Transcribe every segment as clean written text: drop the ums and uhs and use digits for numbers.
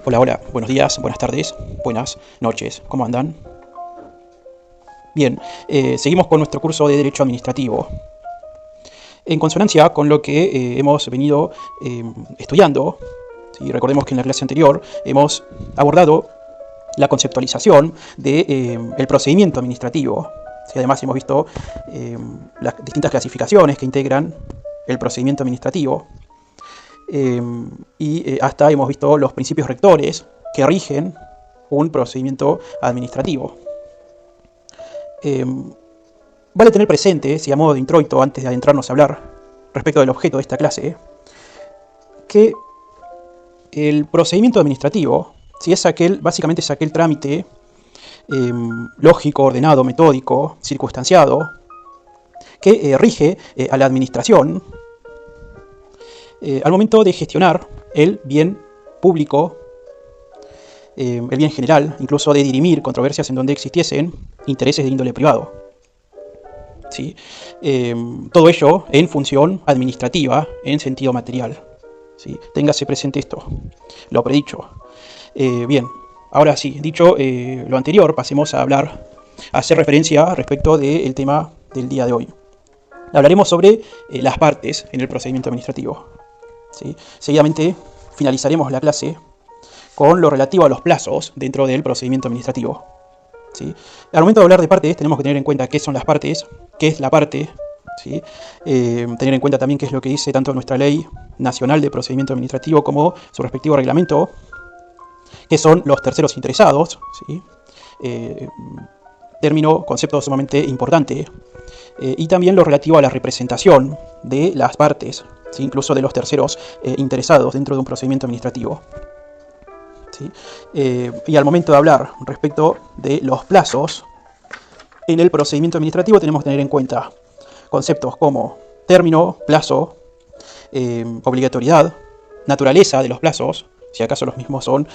Hola, hola, buenos días, buenas tardes, buenas noches, ¿cómo andan? Bien, seguimos con nuestro curso de Derecho Administrativo. En consonancia con lo que hemos venido estudiando, ¿sí? Recordemos que en la clase anterior hemos abordado la conceptualización del procedimiento administrativo. ¿Sí? Además hemos visto las distintas clasificaciones que integran el procedimiento administrativo. Hasta hemos visto los principios rectores que rigen un procedimiento administrativo. Vale tener presente, si a modo de introito, antes de adentrarnos a hablar respecto del objeto de esta clase, que el procedimiento administrativo, si es básicamente es aquel trámite lógico, ordenado, metódico, circunstanciado, que rige a la administración al momento de gestionar el bien público, el bien general, incluso de dirimir controversias en donde existiesen intereses de índole privado. ¿Sí? Todo ello en función administrativa, en sentido material. ¿Sí? Téngase presente esto, lo predicho. Bien, ahora sí, dicho lo anterior, pasemos a hacer referencia respecto del tema del día de hoy. Hablaremos sobre las partes en el procedimiento administrativo. ¿Sí? Seguidamente finalizaremos la clase con lo relativo a los plazos dentro del procedimiento administrativo. ¿Sí? Al momento de hablar de partes tenemos que tener en cuenta qué son las partes, qué es la parte, ¿sí? Tener en cuenta también qué es lo que dice tanto nuestra Ley Nacional de Procedimiento Administrativo como su respectivo reglamento, qué son los terceros interesados, ¿sí? Concepto sumamente importante, y también lo relativo a la representación de las partes, ¿sí? Incluso de los terceros interesados dentro de un procedimiento administrativo. ¿Sí? Y al momento de hablar respecto de los plazos en el procedimiento administrativo tenemos que tener en cuenta conceptos como término, plazo, obligatoriedad, naturaleza de los plazos, si acaso los mismos son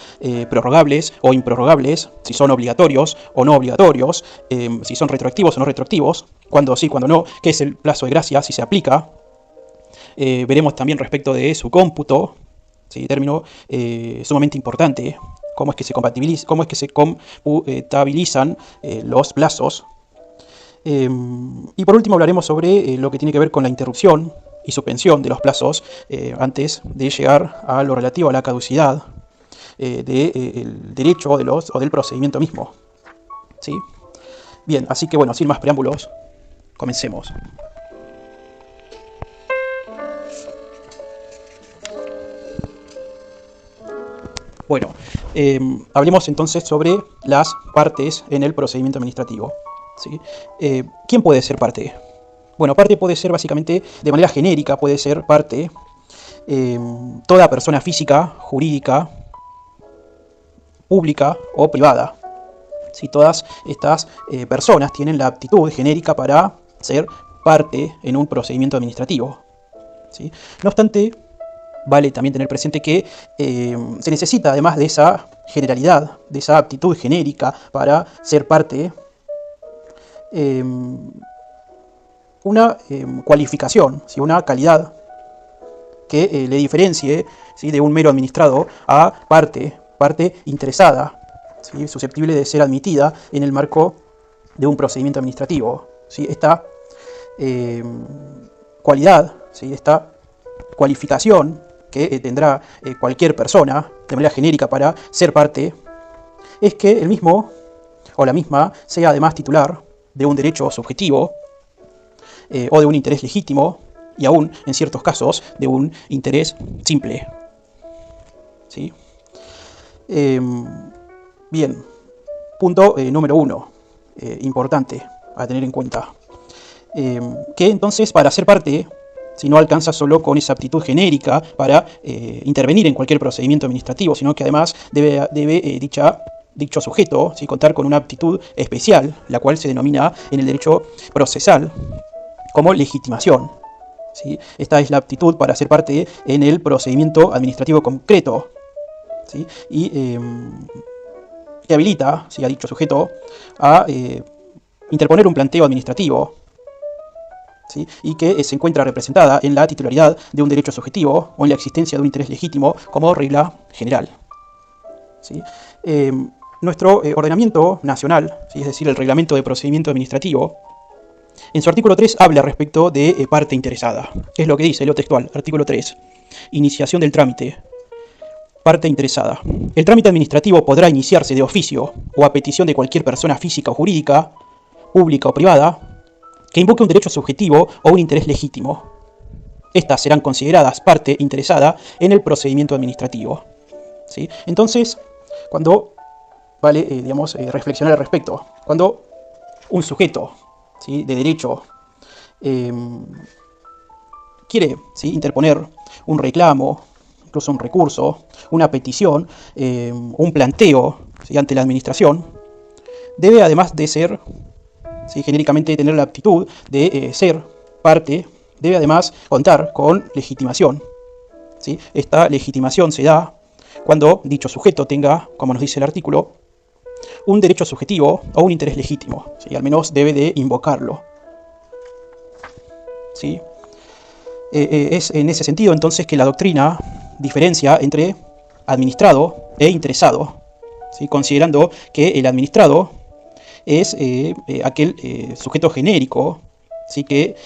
prorrogables o improrrogables, si son obligatorios o no obligatorios, si son retroactivos o no retroactivos, cuándo sí, cuándo no, qué es el plazo de gracia, si se aplica. Veremos también respecto de su cómputo, ¿sí? Término sumamente importante, cómo es que se computabilizan los plazos. Y por último hablaremos sobre lo que tiene que ver con la interrupción y suspensión de los plazos antes de llegar a lo relativo a la caducidad del derecho o del procedimiento mismo. ¿Sí? Bien, así que bueno, sin más preámbulos, comencemos. Bueno, hablemos entonces sobre las partes en el procedimiento administrativo. ¿Sí? ¿Quién puede ser parte? Bueno, parte puede ser básicamente, de manera genérica, puede ser parte toda persona física, jurídica, pública o privada. ¿Sí? Todas estas personas tienen la aptitud genérica para ser parte en un procedimiento administrativo. ¿Sí? No obstante, vale también tener presente que se necesita, además de esa generalidad, de esa aptitud genérica para ser parte, una cualificación, ¿sí? Una calidad que le diferencie, ¿sí? De un mero administrado a parte interesada, ¿sí? Susceptible de ser admitida en el marco de un procedimiento administrativo. ¿Sí? Esta cualidad, ¿sí? Esta cualificación que tendrá cualquier persona de manera genérica para ser parte, es que el mismo o la misma sea además titular de un derecho subjetivo o de un interés legítimo y aún, en ciertos casos, de un interés simple. ¿Sí? Bien, punto número 1, importante a tener en cuenta, que entonces para ser parte, si no alcanza solo con esa aptitud genérica para intervenir en cualquier procedimiento administrativo, sino que además debe dicho sujeto, ¿sí? Contar con una aptitud especial, la cual se denomina en el derecho procesal como legitimación. ¿Sí? Esta es la aptitud para ser parte en el procedimiento administrativo concreto, ¿sí? Y que habilita, ¿sí? A dicho sujeto a interponer un planteo administrativo, ¿sí? Y que se encuentra representada en la titularidad de un derecho subjetivo o en la existencia de un interés legítimo como regla general. ¿sí? Nuestro ordenamiento nacional, ¿sí? Es decir, el Reglamento de Procedimiento Administrativo, en su artículo 3 habla respecto de parte interesada. ¿Qué es lo que dice? Leo textual, artículo 3. Iniciación del trámite. Parte interesada. El trámite administrativo podrá iniciarse de oficio o a petición de cualquier persona física o jurídica, pública o privada, que invoque un derecho subjetivo o un interés legítimo. Estas serán consideradas parte interesada en el procedimiento administrativo. ¿Sí? Entonces, cuando vale, reflexionar al respecto, cuando un sujeto, ¿sí?, de derecho quiere, ¿sí?, interponer un reclamo, incluso un recurso, una petición, un planteo, ¿sí?, ante la administración, debe, además de ser, ¿sí?, genéricamente tener la aptitud de ser parte, debe además contar con legitimación, ¿sí? Esta legitimación se da cuando dicho sujeto tenga, como nos dice el artículo, un derecho subjetivo o un interés legítimo, ¿sí? Al menos debe de invocarlo, ¿sí? Es en ese sentido entonces que la doctrina diferencia entre administrado e interesado, ¿sí?, considerando que el administrado es aquel sujeto genérico, ¿sí?, que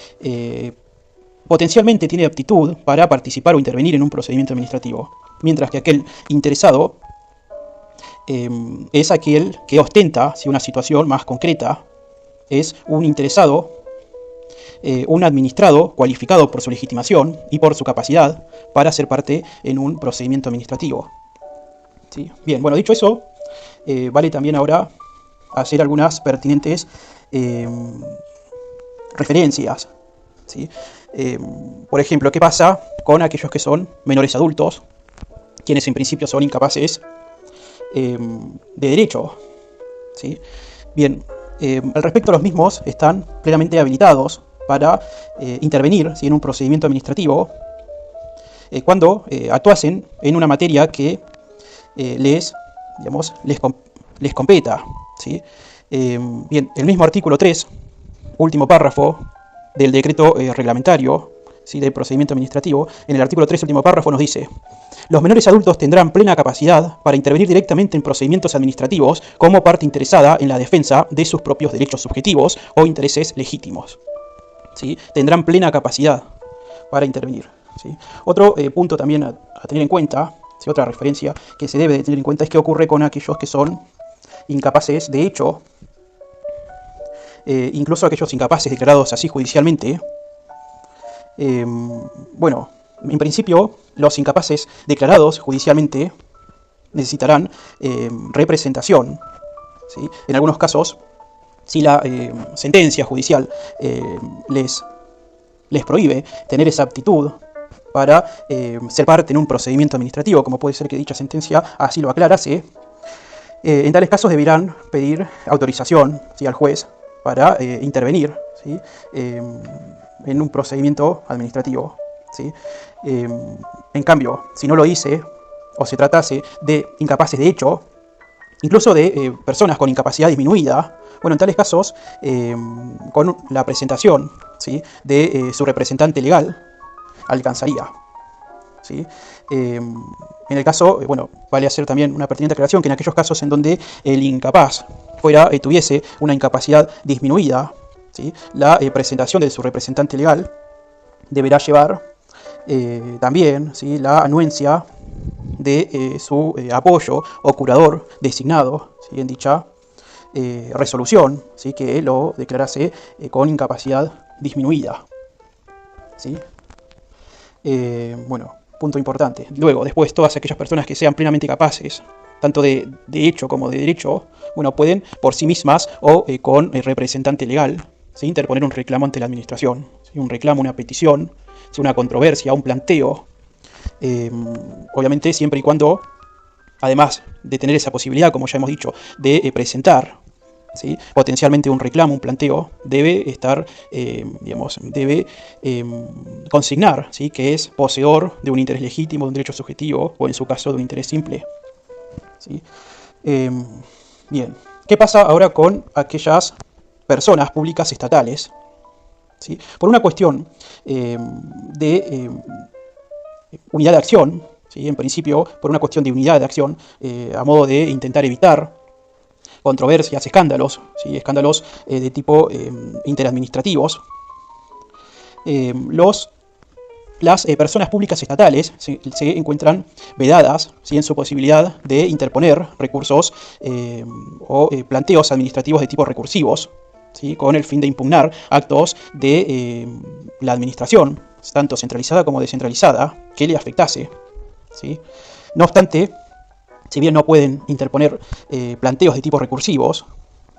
potencialmente tiene aptitud para participar o intervenir en un procedimiento administrativo, mientras que aquel interesado es aquel que ostenta, ¿sí?, una situación más concreta, es un interesado, un administrado cualificado por su legitimación y por su capacidad para ser parte en un procedimiento administrativo. ¿Sí? Bien, bueno, dicho eso, vale también ahora hacer algunas pertinentes referencias, ¿sí? Por ejemplo, ¿qué pasa con aquellos que son menores adultos, quienes en principio son incapaces de derecho? ¿Sí? Bien, al respecto, los mismos están plenamente habilitados para intervenir, ¿sí?, en un procedimiento administrativo cuando actuasen en una materia que les competa, ¿sí? Bien, el mismo artículo 3, último párrafo del decreto reglamentario, ¿sí?, del procedimiento administrativo, en el artículo 3, último párrafo, nos dice: los menores adultos tendrán plena capacidad para intervenir directamente en procedimientos administrativos como parte interesada en la defensa de sus propios derechos subjetivos o intereses legítimos. ¿Sí? Tendrán plena capacidad para intervenir, ¿sí? Otro punto también a tener en cuenta, ¿sí?, otra referencia que se debe de tener en cuenta, es qué ocurre con aquellos que son incapaces de hecho, incluso aquellos incapaces declarados así judicialmente. Bueno, en principio, los incapaces declarados judicialmente necesitarán representación, ¿sí? En algunos casos, si la sentencia judicial les prohíbe tener esa aptitud para ser parte en un procedimiento administrativo, como puede ser que dicha sentencia así lo aclarase, en tales casos deberán pedir autorización, ¿sí?, al juez para intervenir, ¿sí?, en un procedimiento administrativo, ¿sí? En cambio, si no lo hice, o se tratase de incapaces de hecho, incluso de personas con incapacidad disminuida, bueno, en tales casos, con la presentación, ¿sí?, de su representante legal, alcanzaría, ¿sí? En el caso, bueno, vale hacer también una pertinente aclaración, que en aquellos casos en donde el incapaz tuviese una incapacidad disminuida, ¿sí?, la presentación de su representante legal deberá llevar también, ¿sí?, la anuencia de su apoyo o curador designado, ¿sí?, en dicha resolución, ¿sí?, que lo declarase con incapacidad disminuida, ¿sí? Bueno, punto importante. Luego, después, todas aquellas personas que sean plenamente capaces, tanto de hecho como de derecho, bueno, pueden por sí mismas o con el representante legal, ¿sí?, interponer un reclamo ante la administración, ¿sí?, un reclamo, una petición, ¿sí?, una controversia, un planteo, obviamente siempre y cuando, además de tener esa posibilidad, como ya hemos dicho, de presentar, ¿sí?, potencialmente un reclamo, un planteo, debe estar, debe consignar, ¿sí?, que es poseedor de un interés legítimo, de un derecho subjetivo, o en su caso de un interés simple, ¿sí? Bien, ¿qué pasa ahora con aquellas personas públicas estatales? ¿Sí? Por una cuestión de unidad de acción, ¿sí? En principio, por una cuestión de unidad de acción, a modo de intentar evitar controversias, escándalos, ¿sí? Escándalos de tipo interadministrativos. Las personas públicas estatales se encuentran vedadas, ¿sí? En su posibilidad de interponer recursos o planteos administrativos de tipo recursivos, ¿sí? Con el fin de impugnar actos de la administración, tanto centralizada como descentralizada, que le afectase, ¿sí? No obstante, si bien no pueden interponer planteos de tipo recursivos,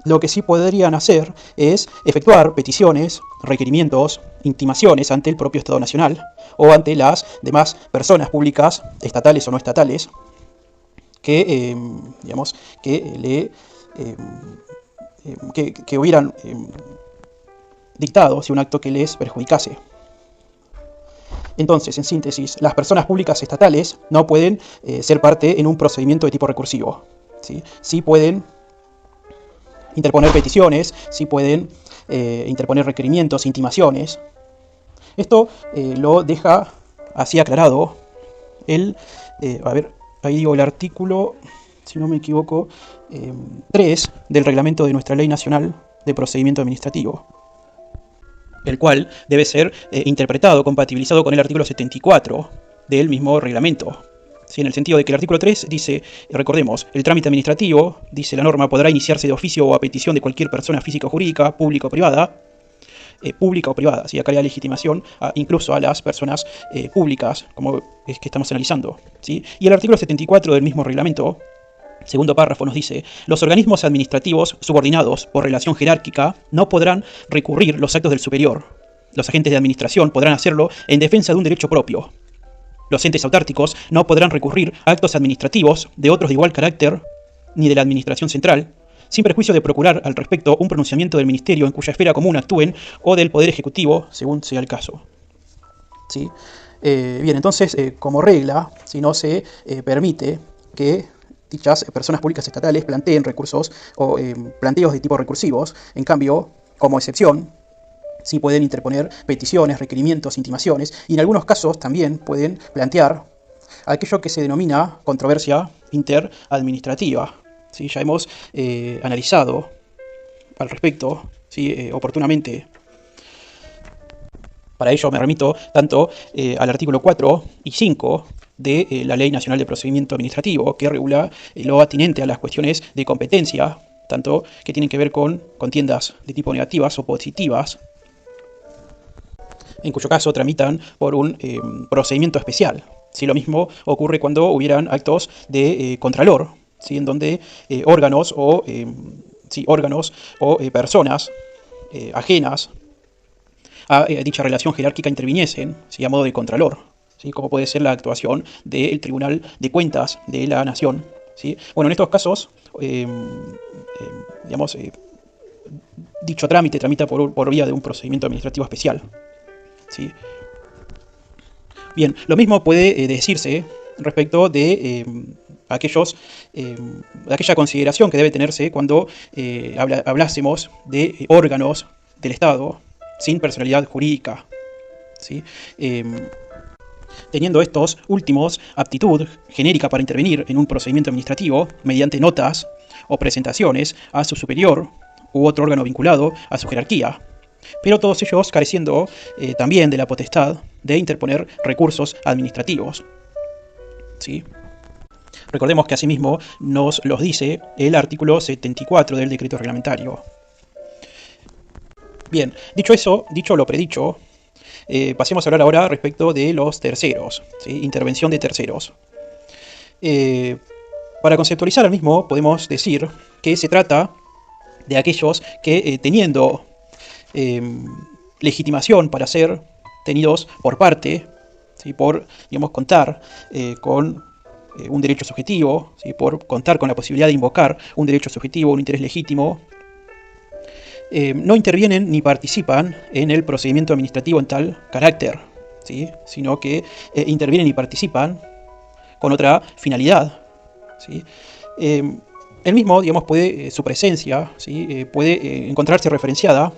lo que sí podrían hacer es efectuar peticiones, requerimientos, intimaciones ante el propio Estado Nacional o ante las demás personas públicas, estatales o no estatales, que, digamos, que hubieran dictado si un acto que les perjudicase. Entonces, en síntesis, las personas públicas estatales no pueden ser parte en un procedimiento de tipo recursivo, ¿sí? Sí pueden interponer peticiones, sí pueden interponer requerimientos, intimaciones. Esto lo deja así aclarado a ver, ahí digo el artículo, si no me equivoco, 3 del reglamento de nuestra Ley Nacional de Procedimiento Administrativo, el cual debe ser interpretado, compatibilizado con el artículo 74 del mismo reglamento. ¿Sí? En el sentido de que el artículo 3 dice, recordemos, el trámite administrativo, dice la norma, podrá iniciarse de oficio o a petición de cualquier persona física o jurídica, pública o privada, ¿sí? Acá le da legitimación incluso a las personas públicas, como es que estamos analizando, ¿sí? Y el artículo 74 del mismo reglamento, segundo párrafo, nos dice: los organismos administrativos subordinados por relación jerárquica no podrán recurrir los actos del superior. Los agentes de administración podrán hacerlo en defensa de un derecho propio. Los entes autárquicos no podrán recurrir a actos administrativos de otros de igual carácter, ni de la administración central, sin perjuicio de procurar al respecto un pronunciamiento del ministerio en cuya esfera común actúen, o del Poder Ejecutivo, según sea el caso. ¿Sí? Bien, entonces, como regla, si no se permite que dichas personas públicas estatales planteen recursos o planteos de tipo recursivos, en cambio, como excepción, sí pueden interponer peticiones, requerimientos, intimaciones, y en algunos casos también pueden plantear aquello que se denomina controversia interadministrativa. ¿Sí? Ya hemos analizado al respecto, ¿sí? Oportunamente. Para ello me remito tanto al artículo 4 y 5 de la Ley Nacional de Procedimiento Administrativo, que regula lo atinente a las cuestiones de competencia, tanto que tienen que ver con contiendas de tipo negativas o positivas, en cuyo caso tramitan por un procedimiento especial. ¿Sí? Lo mismo ocurre cuando hubieran actos de contralor, ¿sí? En donde órganos o personas ajenas a dicha relación jerárquica interviniesen, ¿sí? A modo de contralor, ¿sí? Como puede ser la actuación del Tribunal de Cuentas de la Nación, ¿sí? Bueno, en estos casos, dicho trámite tramita por vía de un procedimiento administrativo especial, ¿sí? Bien, lo mismo puede decirse respecto de aquella consideración que debe tenerse cuando hablásemos de órganos del Estado sin personalidad jurídica, ¿sí? Teniendo estos últimos aptitud genérica para intervenir en un procedimiento administrativo mediante notas o presentaciones a su superior u otro órgano vinculado a su jerarquía, pero todos ellos careciendo también de la potestad de interponer recursos administrativos, ¿sí? Recordemos que asimismo nos los dice el artículo 74 del decreto reglamentario. Bien, dicho lo predicho, pasemos a hablar ahora respecto de los terceros, ¿sí? Intervención de terceros. Para conceptualizar al mismo, podemos decir que se trata de aquellos que teniendo legitimación para ser tenidos por parte, ¿sí? Por, digamos, contar con un derecho subjetivo, ¿sí? Por contar con la posibilidad de invocar un derecho subjetivo, un interés legítimo, no intervienen ni participan en el procedimiento administrativo en tal carácter, ¿sí? Sino que intervienen y participan con otra finalidad, ¿sí? El mismo, digamos, su presencia, ¿sí? Puede encontrarse referenciada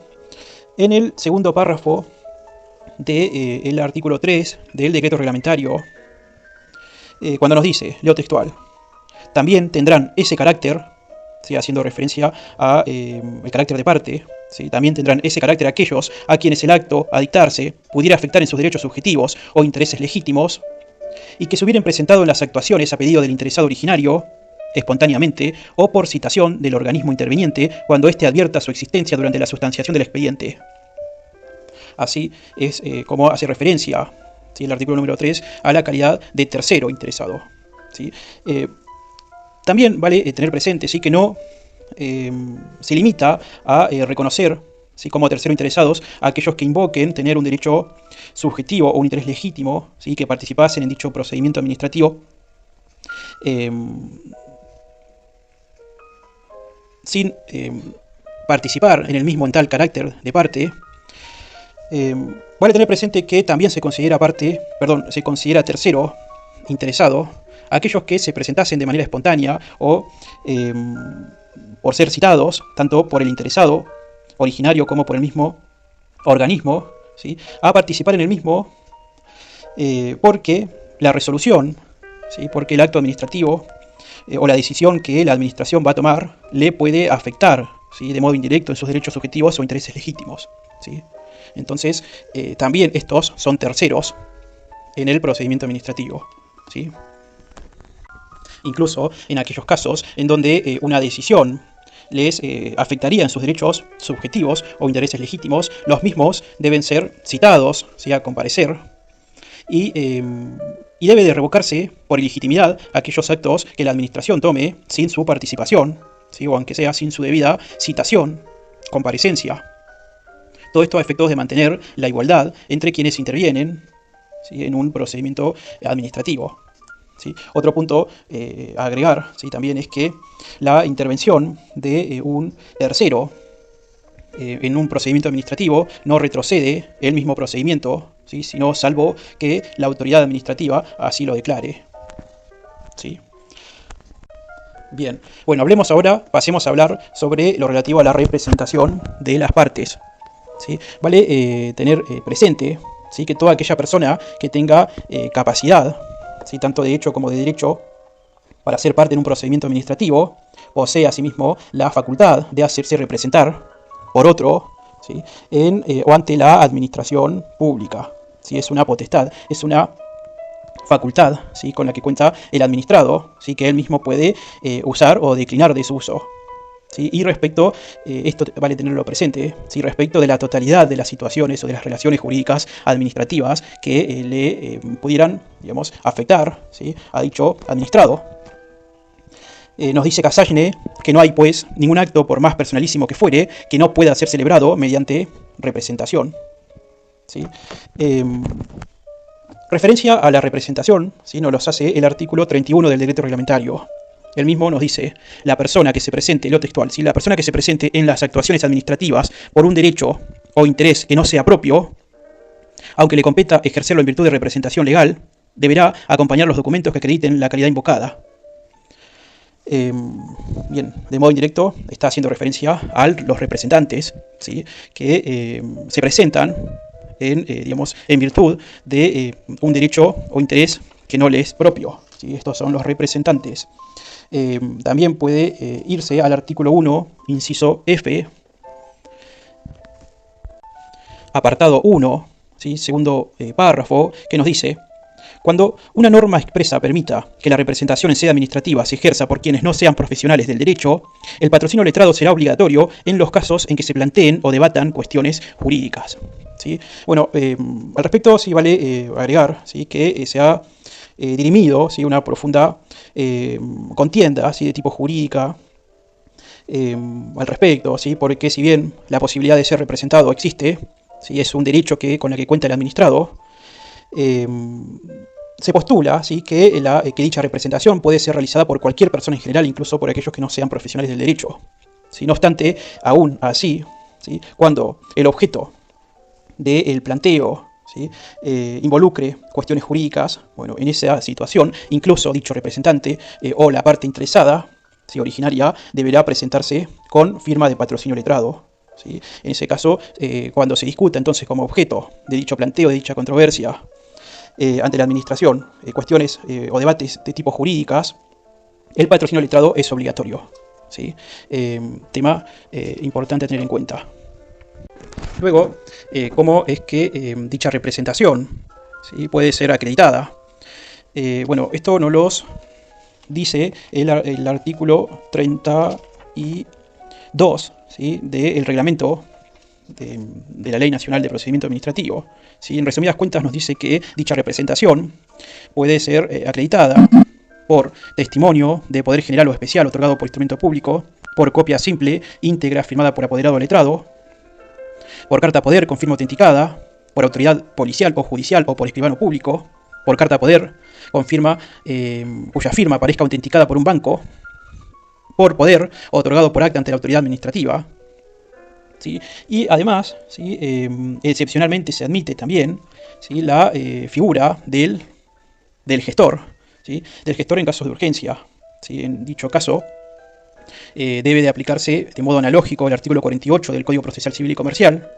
en el segundo párrafo del artículo 3 del decreto reglamentario, cuando nos dice, leo textual, también tendrán ese carácter, ¿sí? Haciendo referencia a el carácter de parte, ¿sí? También tendrán ese carácter aquellos a quienes el acto a dictarse pudiera afectar en sus derechos subjetivos o intereses legítimos, y que se hubieran presentado en las actuaciones a pedido del interesado originario, espontáneamente, o por citación del organismo interviniente, cuando éste advierta su existencia durante la sustanciación del expediente. Así es como hace referencia, ¿sí? El artículo número 3 a la calidad de tercero interesado, ¿sí? También vale tener presente, ¿sí?, que no se limita a reconocer, ¿sí?, como tercero interesados a aquellos que invoquen tener un derecho subjetivo o un interés legítimo, ¿sí?, que participasen en dicho procedimiento administrativo sin participar en el mismo en tal carácter de parte. Vale tener presente que también se considera tercero interesado a aquellos que se presentasen de manera espontánea o por ser citados, tanto por el interesado originario como por el mismo organismo, ¿sí?, a participar en el mismo porque la resolución, ¿sí?, porque el acto administrativo o la decisión que la administración va a tomar le puede afectar, ¿sí?, de modo indirecto en sus derechos subjetivos o intereses legítimos, ¿sí? Entonces, también estos son terceros en el procedimiento administrativo, ¿sí? Incluso en aquellos casos en donde una decisión les afectaría en sus derechos subjetivos o intereses legítimos, los mismos deben ser citados, ¿sí?, a comparecer, y debe de revocarse por ilegitimidad aquellos actos que la administración tome sin su participación, ¿sí?, o aunque sea sin su debida citación, comparecencia. Todo esto a efectos de mantener la igualdad entre quienes intervienen, ¿sí?, en un procedimiento administrativo, ¿sí? Otro punto a agregar, ¿sí?, también es que la intervención de un tercero en un procedimiento administrativo no retrocede el mismo procedimiento, ¿sí?, sino salvo que la autoridad administrativa así lo declare, ¿sí? Bien, bueno, pasemos a hablar sobre lo relativo a la representación de las partes, ¿sí? Vale tener presente, ¿sí?, que toda aquella persona que tenga capacidad, ¿sí?, tanto de hecho como de derecho, para ser parte en un procedimiento administrativo, posee asimismo la facultad de hacerse representar por otro, ¿sí?, o ante la administración pública, ¿sí? Es una potestad, es una facultad, ¿sí?, con la que cuenta el administrado, ¿sí?, que él mismo puede usar o declinar de su uso, ¿sí? Y respecto, esto vale tenerlo presente, ¿sí?, respecto de la totalidad de las situaciones o de las relaciones jurídicas administrativas que le pudieran, digamos, afectar, ¿sí?, a dicho administrado. Nos dice Casagne que no hay, pues, ningún acto, por más personalísimo que fuere, que no pueda ser celebrado mediante representación, ¿sí? Referencia a la representación, ¿sí?, nos los hace el artículo 31 del decreto reglamentario. El mismo nos dice, la persona que se presente, lo textual, ¿sí?, la persona que se presente en las actuaciones administrativas por un derecho o interés que no sea propio, aunque le competa ejercerlo en virtud de representación legal, deberá acompañar los documentos que acrediten la calidad invocada. Bien, de modo indirecto está haciendo referencia a los representantes, ¿sí?, que se presentan en virtud de un derecho o interés que no le es propio, ¿sí? Estos son los representantes. También puede irse al artículo 1, inciso F, apartado 1, ¿sí?, segundo párrafo, que nos dice: cuando una norma expresa permita que la representación en sede administrativa se ejerza por quienes no sean profesionales del derecho, el patrocinio letrado será obligatorio en los casos en que se planteen o debatan cuestiones jurídicas, ¿sí? Bueno, al respecto sí vale agregar, ¿sí?, que se ha dirimido, ¿sí?, una profunda contienda, ¿sí?, de tipo jurídica al respecto, ¿sí?, porque si bien la posibilidad de ser representado existe, ¿sí?, es un derecho con el que cuenta el administrado, se postula, ¿sí?, que dicha representación puede ser realizada por cualquier persona en general, incluso por aquellos que no sean profesionales del derecho, ¿sí? No obstante, aún así, ¿sí?, cuando el objeto del planteo, ¿sí?, involucre cuestiones jurídicas, bueno, en esa situación, incluso dicho representante o la parte interesada, ¿sí?, originaria, deberá presentarse con firma de patrocinio letrado, ¿sí? En ese caso, cuando se discuta entonces como objeto de dicho planteo, de dicha controversia, ante la administración cuestiones o debates de tipo jurídicas, el patrocinio letrado es obligatorio, ¿sí? Tema importante a tener en cuenta. Luego, cómo es que dicha representación, ¿sí?, puede ser acreditada. Bueno, esto nos los dice el artículo 32, ¿sí?, del reglamento de la Ley Nacional de Procedimiento Administrativo. ¿Sí? En resumidas cuentas nos dice que dicha representación puede ser acreditada por testimonio de poder general o especial otorgado por instrumento público, por copia simple, íntegra, firmada por apoderado o letrado, por carta poder con firma autenticada, por autoridad policial o judicial o por escribano público, por carta poder con firma cuya firma aparezca autenticada por un banco, por poder otorgado por acta ante la autoridad administrativa. ¿Sí? Y además, ¿sí?, excepcionalmente se admite también, ¿sí?, la figura del gestor, ¿sí?, del gestor en casos de urgencia. ¿Sí? En dicho caso, debe de aplicarse de modo analógico el artículo 48 del Código Procesal Civil y Comercial,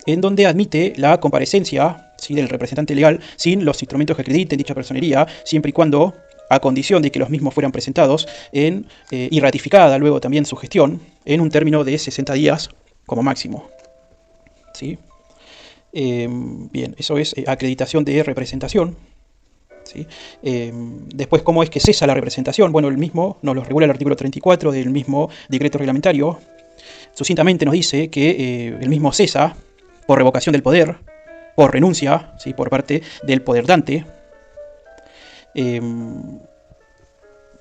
en donde admite la comparecencia, ¿sí?, del representante legal sin los instrumentos que acrediten dicha personería, siempre y cuando, a condición de que los mismos fueran presentados y ratificada luego también su gestión, en un término de 60 días como máximo. ¿Sí? Bien, eso es acreditación de representación. ¿Sí? Después, ¿cómo es que cesa la representación? Bueno, el mismo nos lo regula el artículo 34 del mismo decreto reglamentario. Sucintamente nos dice que el mismo cesa por revocación del poder, por renuncia, ¿sí?, por parte del poder dante,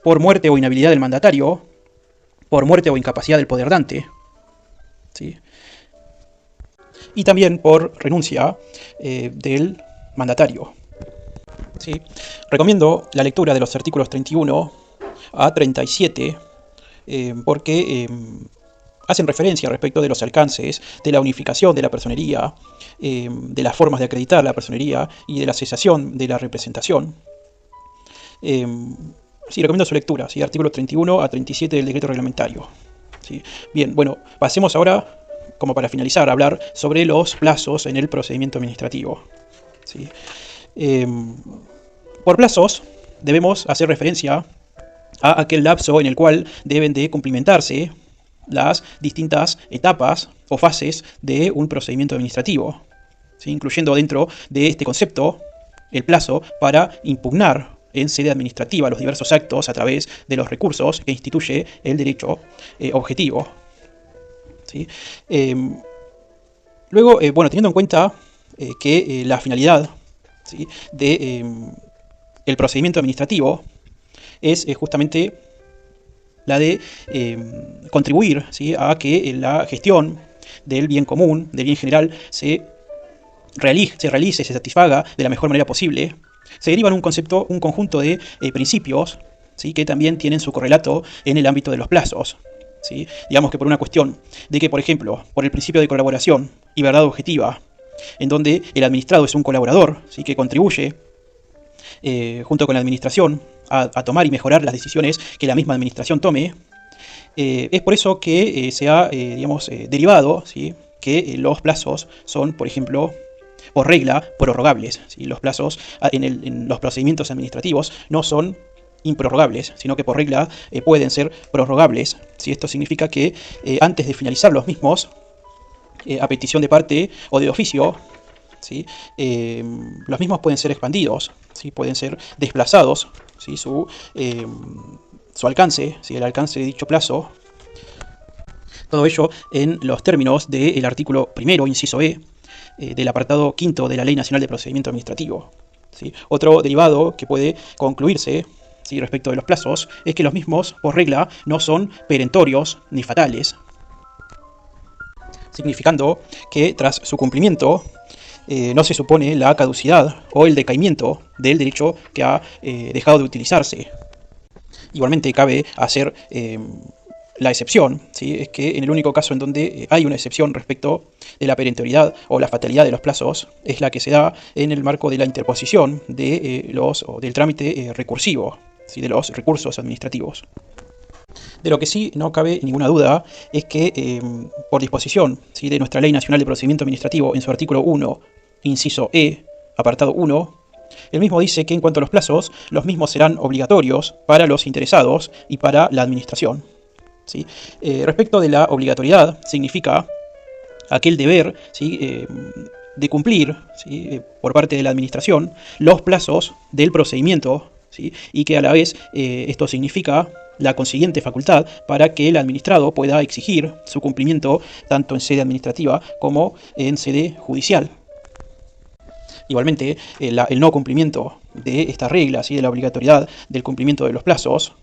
por muerte o inhabilidad del mandatario, por muerte o incapacidad del poder dante, ¿sí?, y también por renuncia del mandatario. ¿Sí? Recomiendo la lectura de los artículos 31 a 37 porque hacen referencia respecto de los alcances de la unificación de la personería, de las formas de acreditar la personería y de la cesación de la representación. Sí, recomiendo su lectura, ¿sí? Artículos 31 a 37 del decreto reglamentario. ¿Sí? Bien, bueno, pasemos ahora, como para finalizar, a hablar sobre los plazos en el procedimiento administrativo. ¿Sí? Por plazos debemos hacer referencia a aquel lapso en el cual deben de cumplimentarse las distintas etapas o fases de un procedimiento administrativo, ¿sí?, incluyendo dentro de este concepto el plazo para impugnar en sede administrativa los diversos actos a través de los recursos que instituye el derecho objetivo. ¿Sí? Luego, bueno, teniendo en cuenta que la finalidad, ¿sí?, de el procedimiento administrativo es justamente la de contribuir, ¿sí?, a que la gestión del bien común, del bien general, se realice, se satisfaga de la mejor manera posible, se deriva en un conjunto de principios, ¿sí?, que también tienen su correlato en el ámbito de los plazos. ¿Sí? Digamos que por una cuestión de que, por ejemplo, por el principio de colaboración y verdad objetiva, en donde el administrado es un colaborador, ¿sí?, que contribuye junto con la administración a tomar y mejorar las decisiones que la misma administración tome, es por eso que se ha derivado, ¿sí?, que los plazos son, por ejemplo, por regla, prorrogables. ¿Sí? Los plazos en los procedimientos administrativos no son improrrogables, sino que por regla pueden ser prorrogables. ¿Sí? Esto significa que antes de finalizar los mismos, a petición de parte o de oficio, ¿sí?, los mismos pueden ser expandidos, ¿sí?, pueden ser desplazados, ¿sí?, su alcance, ¿sí?, el alcance de dicho plazo. Todo ello en los términos del artículo 1, inciso E, del apartado 5 de la Ley Nacional de Procedimiento Administrativo. ¿Sí? Otro derivado que puede concluirse, ¿sí?, respecto de los plazos es que los mismos, por regla, no son perentorios ni fatales, significando que tras su cumplimiento no se supone la caducidad o el decaimiento del derecho que ha dejado de utilizarse. Igualmente cabe hacer la excepción, ¿sí?, es que en el único caso en donde hay una excepción respecto de la perentoriedad o la fatalidad de los plazos es la que se da en el marco de la interposición de del trámite recursivo, ¿sí?, de los recursos administrativos. De lo que sí no cabe ninguna duda es que por disposición, ¿sí?, de nuestra Ley Nacional de Procedimiento Administrativo en su artículo 1, inciso E, apartado 1, El mismo dice que en cuanto a los plazos, los mismos serán obligatorios para los interesados y para la administración. ¿Sí? Respecto de la obligatoriedad, significa aquel deber, ¿sí?, de cumplir, ¿sí?, por parte de la administración los plazos del procedimiento, ¿sí?, y que a la vez esto significa la consiguiente facultad para que el administrado pueda exigir su cumplimiento tanto en sede administrativa como en sede judicial. Igualmente, el no cumplimiento de estas reglas y de la obligatoriedad del cumplimiento de los plazos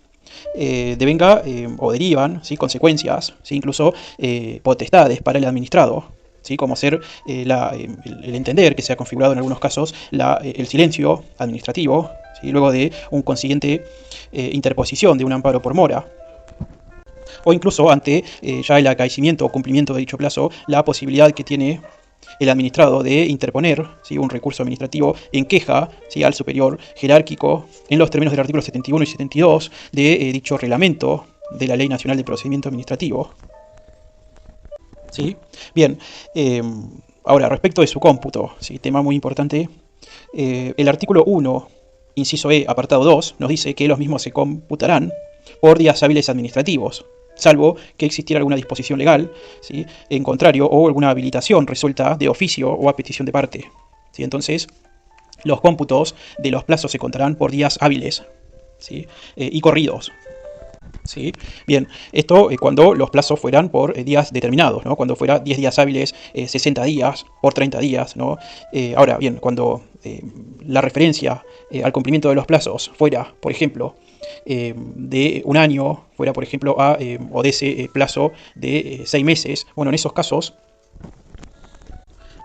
devenga o derivan, ¿sí?, consecuencias, ¿sí?, incluso potestades para el administrado, ¿sí?, como ser el entender que se ha configurado en algunos casos el silencio administrativo, ¿sí?, luego de un consiguiente interposición de un amparo por mora, o incluso ante ya el acaecimiento o cumplimiento de dicho plazo, la posibilidad que tiene el administrado de interponer, ¿sí?, un recurso administrativo en queja, ¿sí?, al superior jerárquico en los términos del artículo 71 y 72 de dicho reglamento de la Ley Nacional de Procedimiento Administrativo. ¿Sí? Bien, ahora respecto de su cómputo, ¿sí?, tema muy importante, el artículo 1, inciso E, apartado 2, nos dice que los mismos se computarán por días hábiles administrativos, salvo que existiera alguna disposición legal, ¿sí?, en contrario, o alguna habilitación resuelta de oficio o a petición de parte. ¿Sí? Entonces, los cómputos de los plazos se contarán por días hábiles, ¿sí?, y corridos. ¿Sí? Bien, esto cuando los plazos fueran por días determinados, ¿no? Cuando fuera 10 días hábiles, 60 días, por 30 días, ¿no? Ahora bien, cuando la referencia al cumplimiento de los plazos fuera, por ejemplo, de un año, fuera, por ejemplo, o de ese plazo de 6 meses, bueno, en esos casos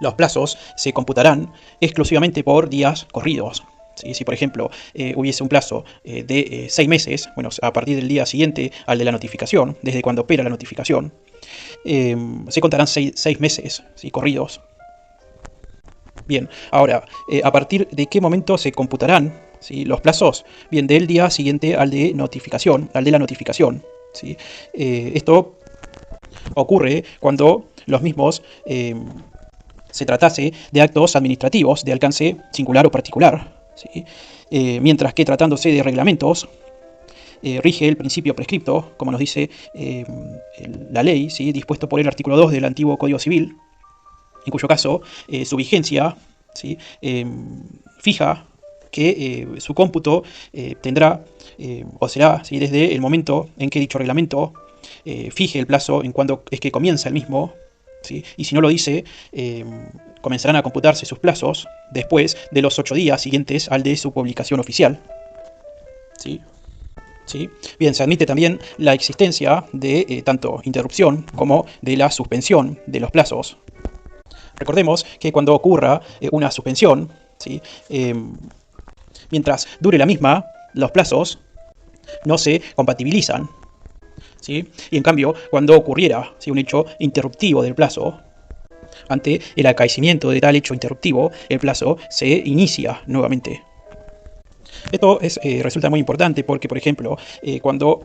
los plazos se computarán exclusivamente por días corridos. ¿Sí? Si, por ejemplo, hubiese un plazo de 6 meses, bueno, a partir del día siguiente al de la notificación, desde cuando opera la notificación, se contarán 6 meses, ¿sí?, corridos. Bien, ahora, ¿a partir de qué momento se computarán, ¿sí?, los plazos? Bien, del día siguiente al de la notificación. ¿Sí? Esto ocurre cuando los mismos se tratase de actos administrativos de alcance singular o particular. ¿Sí? Mientras que tratándose de reglamentos, rige el principio prescripto, como nos dice la ley, ¿sí?, dispuesto por el artículo 2 del antiguo Código Civil, en cuyo caso su vigencia, ¿sí?, fija que su cómputo tendrá o será, ¿sí?, desde el momento en que dicho reglamento fije el plazo en cuando es que comienza el mismo, ¿sí?, y si no lo dice, comenzarán a computarse sus plazos después de los 8 días siguientes al de su publicación oficial. ¿Sí? ¿Sí? Bien, se admite también la existencia de tanto interrupción como de la suspensión de los plazos. Recordemos que cuando ocurra una suspensión, ¿sí?, mientras dure la misma, los plazos no se compatibilizan. ¿Sí? Y en cambio, cuando ocurriera, ¿sí?, un hecho interruptivo del plazo, ante el acaecimiento de tal hecho interruptivo, el plazo se inicia nuevamente. Esto resulta muy importante porque, por ejemplo, cuando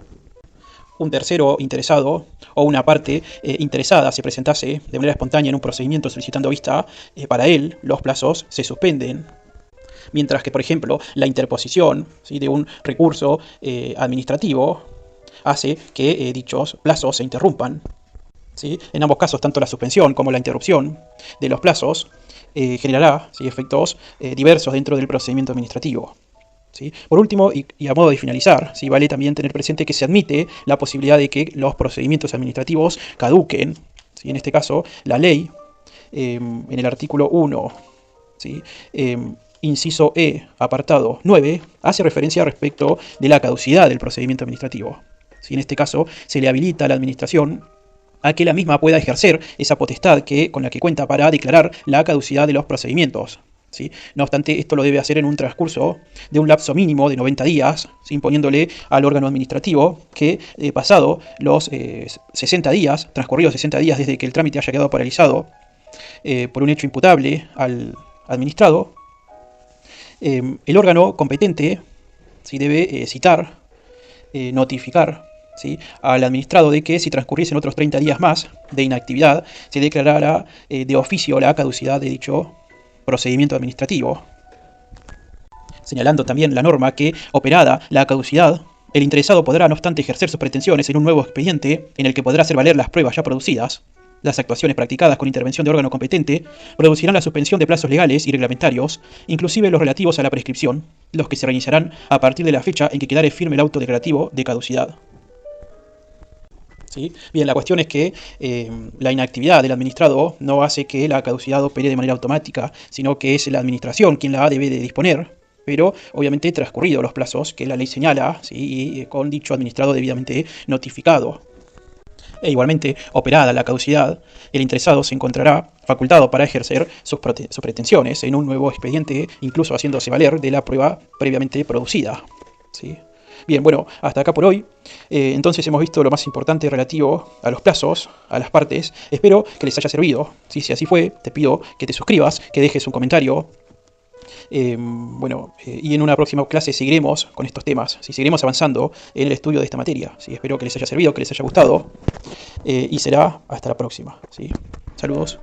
un tercero interesado o una parte interesada se presentase de manera espontánea en un procedimiento solicitando vista, para él los plazos se suspenden. Mientras que, por ejemplo, la interposición, ¿sí?, de un recurso administrativo hace que dichos plazos se interrumpan. ¿Sí? En ambos casos, tanto la suspensión como la interrupción de los plazos generará, ¿sí?, efectos diversos dentro del procedimiento administrativo. ¿Sí? Por último, y a modo de finalizar, ¿sí?, vale también tener presente que se admite la posibilidad de que los procedimientos administrativos caduquen. ¿Sí? En este caso, la ley, en el artículo 1, ¿sí?, inciso E, apartado 9, hace referencia respecto de la caducidad del procedimiento administrativo. ¿Sí? En este caso, se le habilita a la administración a que la misma pueda ejercer esa potestad con la que cuenta para declarar la caducidad de los procedimientos. ¿Sí? No obstante, esto lo debe hacer en un transcurso de un lapso mínimo de 90 días, ¿sí?, imponiéndole al órgano administrativo que, pasado los 60 días, transcurridos 60 días desde que el trámite haya quedado paralizado por un hecho imputable al administrado, el órgano competente, ¿sí?, debe citar, notificar, ¿sí?, al administrado de que si transcurriesen otros 30 días más de inactividad, se declarará de oficio la caducidad de dicho procedimiento administrativo. señalando también la norma que, operada la caducidad, el interesado podrá, no obstante, ejercer sus pretensiones en un nuevo expediente en el que podrá hacer valer las pruebas ya producidas. Las actuaciones practicadas con intervención de órgano competente producirán la suspensión de plazos legales y reglamentarios, inclusive los relativos a la prescripción, los que se reiniciarán a partir de la fecha en que quedare firme el auto declarativo de caducidad. ¿Sí? Bien, la cuestión es que la inactividad del administrado no hace que la caducidad opere de manera automática, sino que es la administración quien la debe de disponer, pero obviamente transcurridos los plazos que la ley señala, ¿sí? Y con dicho administrado debidamente notificado. E igualmente, operada la caducidad, el interesado se encontrará facultado para ejercer sus pretensiones en un nuevo expediente, incluso haciéndose valer de la prueba previamente producida. ¿Sí? Bien, bueno, hasta acá por hoy. Entonces hemos visto lo más importante relativo a los plazos, a las partes. Espero que les haya servido. ¿Sí? Si así fue, te pido que te suscribas, que dejes un comentario. Y en una próxima clase seguiremos con estos temas, ¿sí? Seguiremos avanzando en el estudio de esta materia, ¿sí? Espero que les haya servido, que les haya gustado, y será hasta la próxima, ¿sí? Saludos.